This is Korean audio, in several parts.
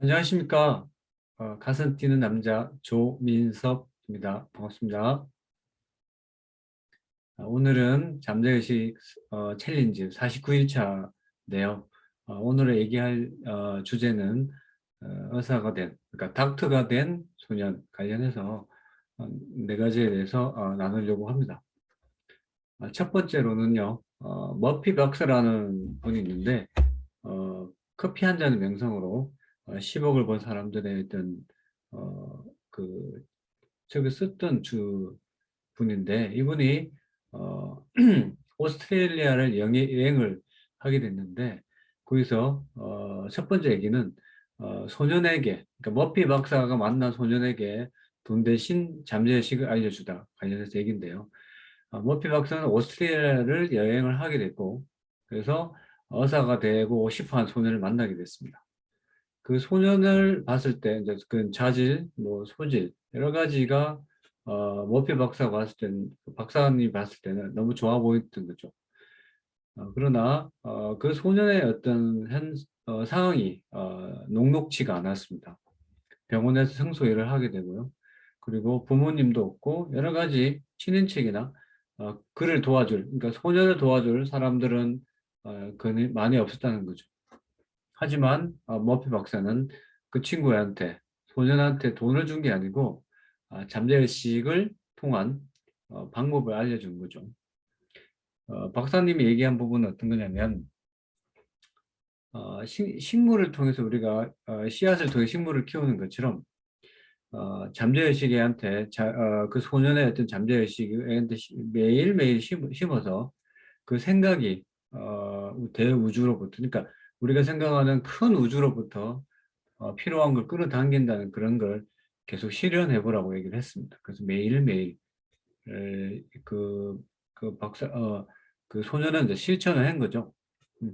안녕하십니까. 가슴 뛰는 남자 조민섭입니다. 반갑습니다. 오늘은 잠재의식 챌린지 49일차인데요. 오늘 얘기할 주제는 의사가 된, 그러니까 닥터가 된 소년 관련해서 네 가지에 대해서 나누려고 합니다. 첫 번째로는요, 머피 박사라는 분이 있는데, 커피 한 잔의 명성으로 10억을 번 사람들의 어떤 그 책을 썼던 주 분인데, 이분이 어, 오스트레일리아를 여행을 하게 됐는데, 거기서 첫 번째 얘기는 소년에게, 그러니까 머피 박사가 만난 소년에게 돈 대신 잠재의식을 알려주다 관련해서 얘기인데요. 머피 박사는 오스트레일리아를 여행을 하게 됐고, 그래서 의사가 되고 싶어한 소년을 만나게 됐습니다. 그 소년을 봤을 때, 이제 그 자질, 뭐 소질, 여러 가지가, 머피 박사가 봤을 때는, 박사님이 봤을 때는 너무 좋아 보였던 거죠. 그러나, 그 소년의 어떤 상황이, 녹록지가 않았습니다. 병원에서 성소일을 하게 되고요. 그리고 부모님도 없고, 여러 가지 친인척이나, 그를 도와줄, 그러니까 소년을 도와줄 사람들은, 그는 많이 없었다는 거죠. 하지만 머피 박사는 그 친구한테 소년한테 돈을 준 게 아니고 잠재의식을 통한 방법을 알려준 거죠. 박사님이 얘기한 부분은 어떤 거냐면 식물을 통해서 우리가 씨앗을 통해 식물을 키우는 것처럼 잠재의식애한테 그 소년의 어떤 잠재의식애한테 매일매일 심어서 그 생각이 대우주로부터, 그러니까 우리가 생각하는 큰 우주로부터 필요한 걸 끌어당긴다는 그런 걸 계속 실현해 보라고 얘기를 했습니다. 그래서 매일매일 그, 그 소년은 이제 실천을 한 거죠.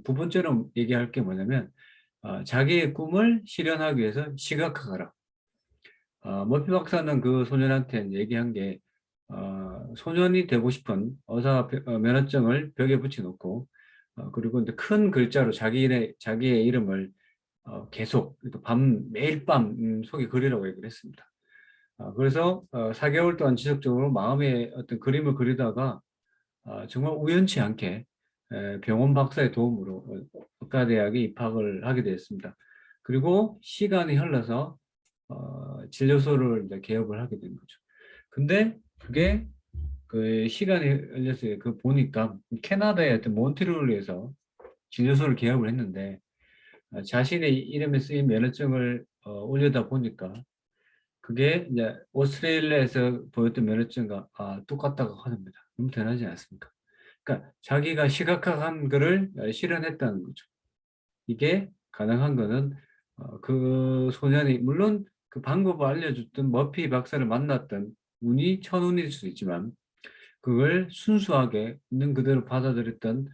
두 번째로 얘기할 게 뭐냐면 자기의 꿈을 실현하기 위해서 시각화하라. 머피 박사는 그 소년한테 얘기한 게 소년이 되고 싶은 의사 면허증을 벽에 붙여놓고 그리고 이제 큰 글자로 자기의 이름을 계속 매일 밤 속에 그리라고 얘기를 했습니다. 그래서 4개월 동안 지속적으로 마음의 어떤 그림을 그리다가 정말 우연치 않게 병원 박사의 도움으로 의과대학에 입학을 하게 되었습니다. 그리고 시간이 흘러서 진료소를 이제 개업을 하게 된 거죠. 근데 그게 그 시간이 흘려서 그 보니까 캐나다의 어떤 몬트리올에서 진료소를 개업을 했는데 자신의 이름에 쓰인 면허증을 올려다 보니까 그게 이제 오스트레일리아에서 보였던 면허증과 똑같다고 합니다. 너무 대단하지 않습니까? 그러니까 자기가 시각화한 거를 실현했다는 거죠. 이게 가능한 거는 그 소년이 물론 그 방법을 알려줬던 머피 박사를 만났던 운이 천운일 수도 있지만 그걸 순수하게 있는 그대로 받아들였던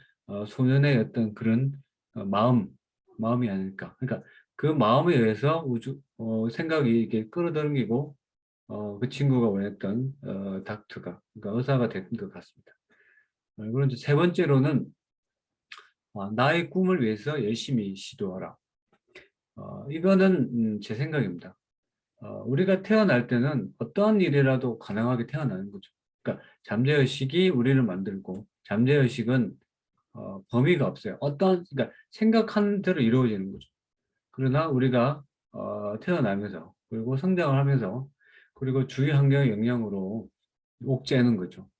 소년의 어떤 그런 마음이 아닐까. 그러니까 그 마음에 의해서 생각이 이렇게 끌어당기고 그 친구가 원했던 닥터가, 그러니까 의사가 된 것 같습니다. 그리고 이제 세 번째로는 나의 꿈을 위해서 열심히 시도하라. 이거는 제 생각입니다. 우리가 태어날 때는 어떠한 일이라도 가능하게 태어나는 거죠. 그러니까 잠재의식이 우리를 만들고 잠재의식은 범위가 없어요. 그러니까 생각한 대로 이루어지는 거죠. 그러나 우리가 태어나면서 그리고 성장을 하면서 그리고 주위 환경의 영향으로 옥죄는 거죠.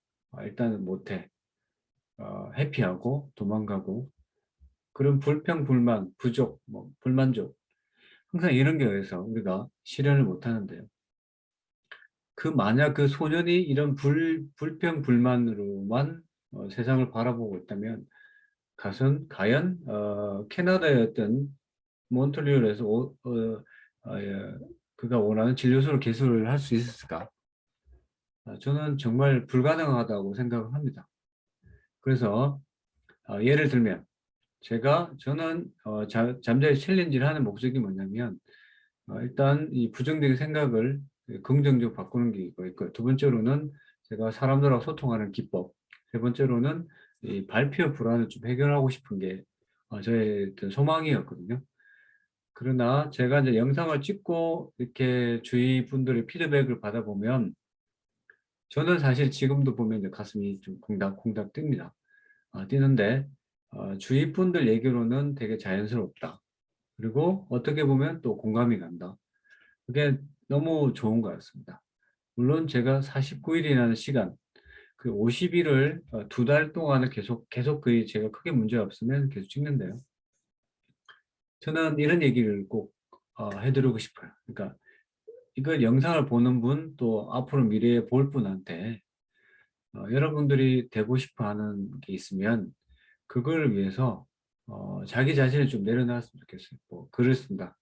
일단은 못해. 회피하고 도망가고 그런 불평, 불만, 부족, 뭐 불만족 항상 이런 게 의해서 우리가 실현을 못 하는데요. 만약 그 소년이 이런 불평, 불만으로만 세상을 바라보고 있다면 과연 캐나다의 어떤 몬트리올에서 예, 그가 원하는 진료소를 개설을 할 수 있었을까? 저는 정말 불가능하다고 생각을 합니다. 그래서 예를 들면 저는 잠자리 챌린지를 하는 목적이 뭐냐면 일단 이 부정적인 생각을 긍정적으로 바꾸는 게 있고 두 번째로는 제가 사람들하고 소통하는 기법, 세 번째로는 이 발표 불안을 좀 해결하고 싶은 게 저의 어떤 소망이었거든요. 그러나 제가 이제 영상을 찍고 이렇게 주위 분들의 피드백을 받아보면 저는 사실 지금도 보면 이제 가슴이 좀 콩닥콩닥 뜁니다. 뛰는데 주위 분들 얘기로는 되게 자연스럽다. 그리고 어떻게 보면 또 공감이 간다. 그게 너무 좋은 것 같습니다. 물론 제가 49일이라는 시간, 그 50일을 2달 동안을 계속 그 제가 크게 문제 없으면 계속 찍는데요. 저는 이런 얘기를 꼭 해드리고 싶어요. 그러니까 이걸 영상을 보는 분, 또 앞으로 미래에 볼 분한테 여러분들이 되고 싶어 하는 게 있으면 그걸 위해서 자기 자신을 좀 내려놨으면 좋겠어요. 뭐 글을 쓴다.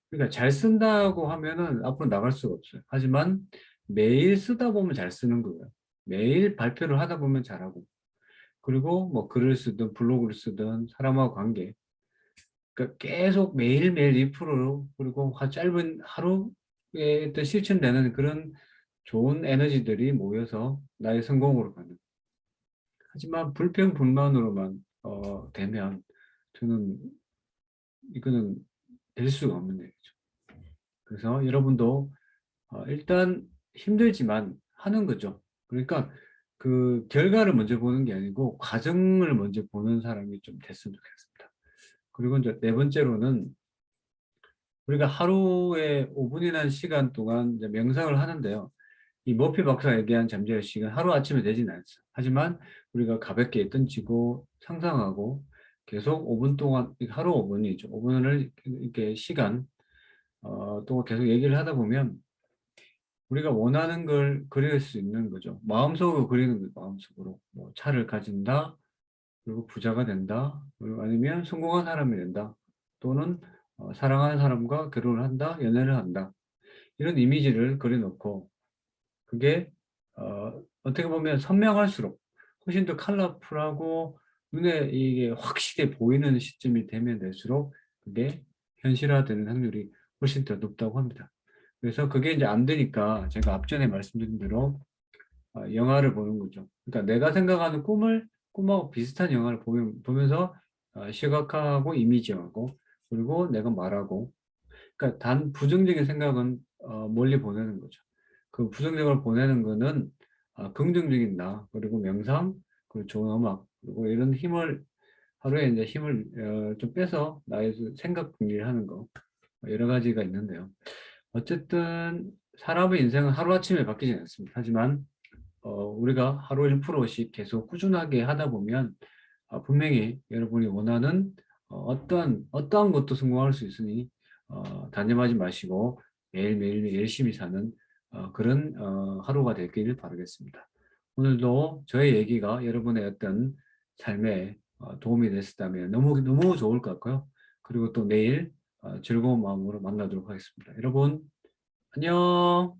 그러니까 잘 쓴다고 하면은 앞으로 나갈 수가 없어요. 하지만 매일 쓰다 보면 잘 쓰는 거예요. 매일 발표를 하다 보면 잘하고. 그리고 뭐 글을 쓰든 블로그를 쓰든 사람과 관계. 그러니까 계속 매일매일 2%로 그리고 짧은 하루에 어떤 실천되는 그런 좋은 에너지들이 모여서 나의 성공으로 가는. 하지만 불평불만으로만 되면 저는 이거는 될 수가 없는 얘기죠. 그래서 여러분도 일단 힘들지만 하는 거죠. 그러니까 그 결과를 먼저 보는 게 아니고 과정을 먼저 보는 사람이 좀 됐으면 좋겠습니다. 그리고 이제 네 번째로는 우리가 하루에 5분이라는 시간 동안 이제 명상을 하는데요. 이 머피 박사가 얘기한 잠재의식은 하루아침에 되진 않죠. 하지만 우리가 가볍게 던지고 상상하고 계속 5분 동안, 하루 5분이죠. 5분을 이렇게 시간 동안 계속 얘기를 하다 보면 우리가 원하는 걸 그릴 수 있는 거죠. 마음속으로 그리는 거예요. 마음속으로. 뭐 차를 가진다. 그리고 부자가 된다. 그리고 아니면 성공한 사람이 된다. 또는 사랑하는 사람과 결혼을 한다. 연애를 한다. 이런 이미지를 그려놓고 그게 어떻게 보면 선명할수록 훨씬 더 컬러풀하고 눈에 이게 확실히 보이는 시점이 되면 될수록 그게 현실화되는 확률이 훨씬 더 높다고 합니다. 그래서 그게 이제 안 되니까 제가 앞전에 말씀드린 대로 영화를 보는 거죠. 그러니까 내가 생각하는 꿈하고 비슷한 영화를 보면서 시각화하고 이미지하고 그리고 내가 말하고 그러니까 단 부정적인 생각은 멀리 보내는 거죠. 그 부정적으로 보내는 거는 긍정적인 나 그리고 명상 그리고 좋은 음악 그리고 이런 힘을 하루에 이제 힘을 좀 빼서 나의 생각 분리를 하는 거 여러 가지가 있는데요. 어쨌든 사람의 인생은 하루아침에 바뀌지 않습니다. 하지만 우리가 하루 1%씩 계속 꾸준하게 하다 보면 분명히 여러분이 원하는 어떠한 것도 성공할 수 있으니 단념하지 마시고 매일매일 열심히 사는 그런 하루가 되기를 바라겠습니다. 오늘도 저의 얘기가 여러분의 어떤 삶에 도움이 됐다면 너무 좋을 것 같고요. 그리고 또 내일 즐거운 마음으로 만나도록 하겠습니다. 여러분 안녕.